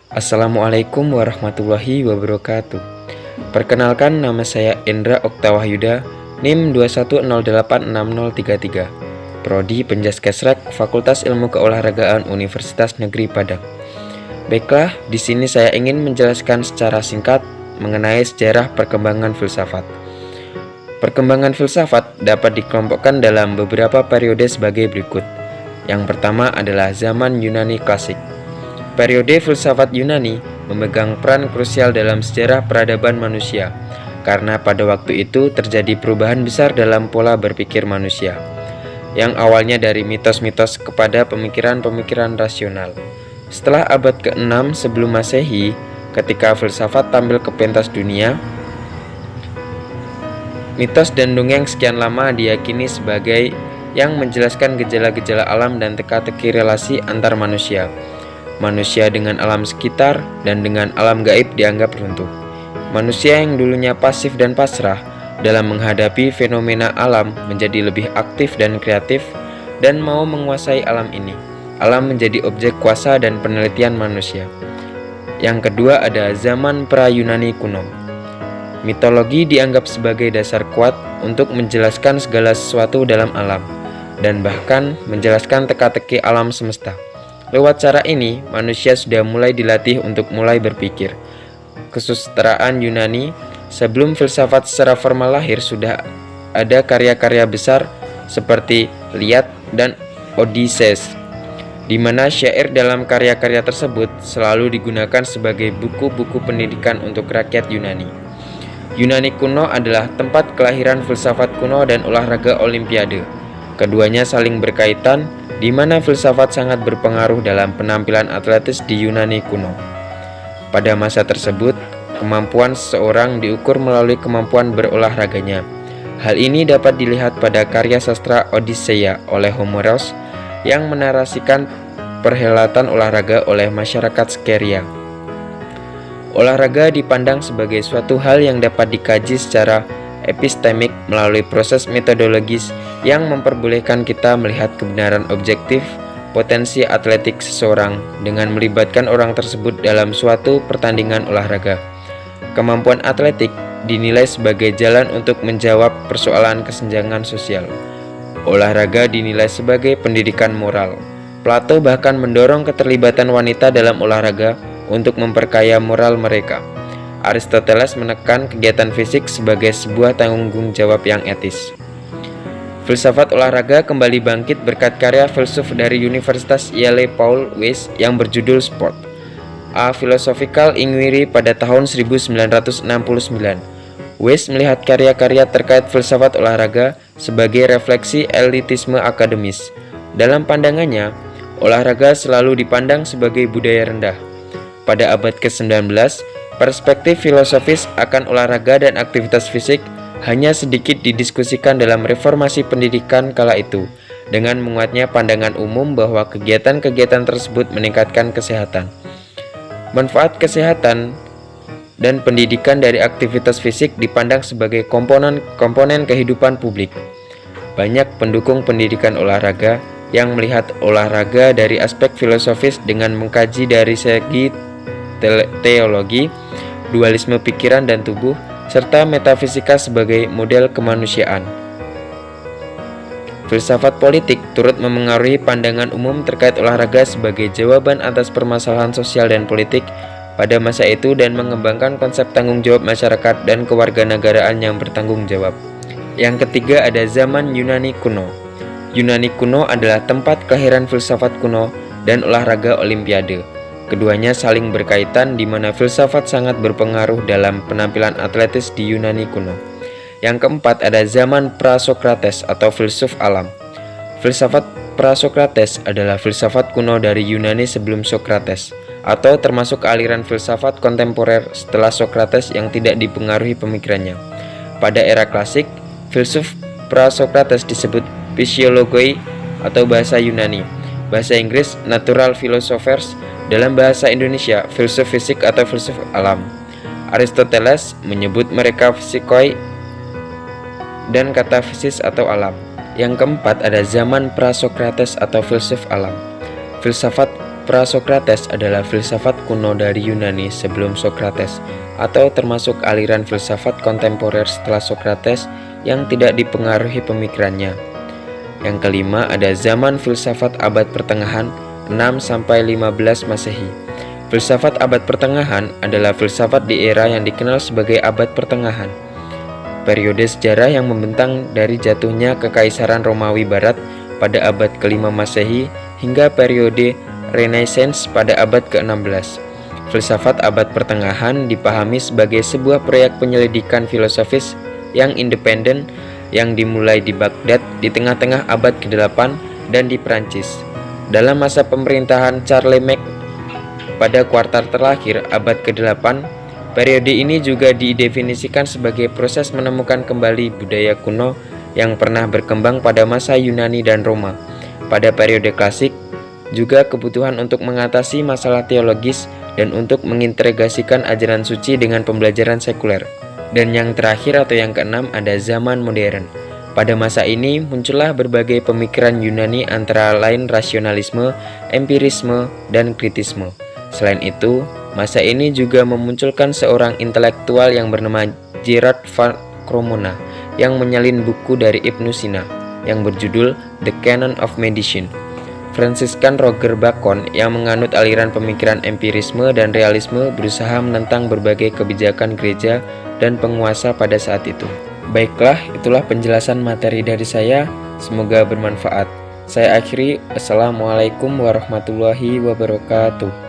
Assalamualaikum warahmatullahi wabarakatuh. Perkenalkan, nama saya Endra Oktawahyuda, NIM 210860033, Prodi Penjaskesrek, Fakultas Ilmu Keolahragaan Universitas Negeri Padang. Baiklah, di sini saya ingin menjelaskan secara singkat mengenai sejarah perkembangan filsafat. Perkembangan filsafat dapat dikelompokkan dalam beberapa periode sebagai berikut. Yang pertama adalah zaman Yunani klasik. Periode filsafat Yunani memegang peran krusial dalam sejarah peradaban manusia, karena pada waktu itu terjadi perubahan besar dalam pola berpikir manusia, yang awalnya dari mitos-mitos kepada pemikiran-pemikiran rasional. Setelah abad ke-6 sebelum Masehi, ketika filsafat tampil ke pentas dunia, mitos dan dongeng sekian lama diyakini sebagai yang menjelaskan gejala-gejala alam dan teka-teki relasi antar manusia dengan alam sekitar, dan dengan alam gaib dianggap runtuh. Manusia yang dulunya pasif dan pasrah dalam menghadapi fenomena alam menjadi lebih aktif dan kreatif dan mau menguasai alam ini. Alam menjadi objek kuasa dan penelitian manusia. Yang kedua ada zaman pra-Yunani kuno. Mitologi dianggap sebagai dasar kuat untuk menjelaskan segala sesuatu dalam alam, dan bahkan menjelaskan teka-teki alam semesta. Lewat cara ini, manusia sudah mulai dilatih untuk mulai berpikir. Kesusastraan Yunani sebelum filsafat secara formal lahir sudah ada karya-karya besar seperti Iliad dan Odysseus, di mana syair dalam karya-karya tersebut selalu digunakan sebagai buku-buku pendidikan untuk rakyat Yunani. Yunani kuno adalah tempat kelahiran filsafat kuno dan olahraga Olimpiade. Keduanya saling berkaitan, di mana filsafat sangat berpengaruh dalam penampilan atletis di Yunani kuno. Pada masa tersebut, kemampuan seseorang diukur melalui kemampuan berolahraganya. Hal ini dapat dilihat pada karya sastra Odisseia oleh Homeros yang menarasikan perhelatan olahraga oleh masyarakat Skeria. Olahraga dipandang sebagai suatu hal yang dapat dikaji secara epistemik melalui proses metodologis yang memperbolehkan kita melihat kebenaran objektif potensi atletik seseorang dengan melibatkan orang tersebut dalam suatu pertandingan olahraga. Kemampuan atletik dinilai sebagai jalan untuk menjawab persoalan kesenjangan sosial. Olahraga dinilai sebagai pendidikan moral. Plato bahkan mendorong keterlibatan wanita dalam olahraga untuk memperkaya moral mereka. Aristoteles menekan kegiatan fisik sebagai sebuah tanggung jawab yang etis. Filsafat olahraga kembali bangkit berkat karya filsuf dari Universitas Yale Paul Weiss yang berjudul Sport, A Philosophical Inquiry pada tahun 1969. Weiss melihat karya-karya terkait filsafat olahraga sebagai refleksi elitisme akademis. Dalam pandangannya, olahraga selalu dipandang sebagai budaya rendah. Pada abad ke-19, perspektif filosofis akan olahraga dan aktivitas fisik hanya sedikit didiskusikan dalam reformasi pendidikan kala itu, dengan menguatnya pandangan umum bahwa kegiatan-kegiatan tersebut meningkatkan kesehatan. Manfaat kesehatan dan pendidikan dari aktivitas fisik dipandang sebagai komponen kehidupan publik. Banyak pendukung pendidikan olahraga yang melihat olahraga dari aspek filosofis dengan mengkaji dari segi teologi, dualisme pikiran dan tubuh, serta metafisika sebagai model kemanusiaan. Filsafat politik turut memengaruhi pandangan umum terkait olahraga sebagai jawaban atas permasalahan sosial dan politik pada masa itu dan mengembangkan konsep tanggung jawab masyarakat dan kewarganegaraan yang bertanggung jawab. Yang ketiga ada zaman Yunani kuno. Yunani kuno adalah tempat kelahiran filsafat kuno dan olahraga Olimpiade. Keduanya saling berkaitan di mana filsafat sangat berpengaruh dalam penampilan atletis di Yunani kuno. Yang keempat ada zaman pra-Sokrates atau filsuf alam. Filsafat pra-Sokrates adalah filsafat kuno dari Yunani sebelum Sokrates, atau termasuk aliran filsafat kontemporer setelah Sokrates yang tidak dipengaruhi pemikirannya. Pada era klasik, filsuf pra-Sokrates disebut physiologoi atau bahasa Yunani. Bahasa Inggris natural philosophers, dalam bahasa Indonesia filsuf fisik atau filsuf alam. Aristoteles menyebut mereka physikoi dan kata fisis atau alam. Yang keempat ada zaman pra-Sokrates atau filsuf alam. Filsafat Prasokrates adalah filsafat kuno dari Yunani sebelum Sokrates, atau termasuk aliran filsafat kontemporer setelah Sokrates yang tidak dipengaruhi pemikirannya. Yang kelima ada zaman filsafat abad pertengahan 6-15 Masehi. Filsafat abad pertengahan adalah filsafat di era yang dikenal sebagai abad pertengahan. Periode sejarah yang membentang dari jatuhnya Kekaisaran Romawi Barat pada abad ke-5 Masehi hingga periode Renaissance pada abad ke-16. Filsafat abad pertengahan dipahami sebagai sebuah proyek penyelidikan filosofis yang independen yang dimulai di Baghdad di tengah-tengah abad ke-8 dan di Prancis. Dalam masa pemerintahan Charlemagne pada kuartal terakhir abad ke-8, periode ini juga didefinisikan sebagai proses menemukan kembali budaya kuno yang pernah berkembang pada masa Yunani dan Roma. Pada periode klasik, juga kebutuhan untuk mengatasi masalah teologis dan untuk mengintegrasikan ajaran suci dengan pembelajaran sekuler. Dan yang terakhir atau yang keenam ada zaman modern. Pada masa ini muncullah berbagai pemikiran Yunani antara lain rasionalisme, empirisme, dan kritisme. Selain itu, masa ini juga memunculkan seorang intelektual yang bernama Gerard van Cremona yang menyalin buku dari Ibnu Sina yang berjudul The Canon of Medicine. Franciscan Roger Bacon yang menganut aliran pemikiran empirisme dan realisme berusaha menentang berbagai kebijakan gereja dan penguasa pada saat itu. Baiklah, itulah penjelasan materi dari saya. Semoga bermanfaat. Saya akhiri. Assalamualaikum warahmatullahi wabarakatuh.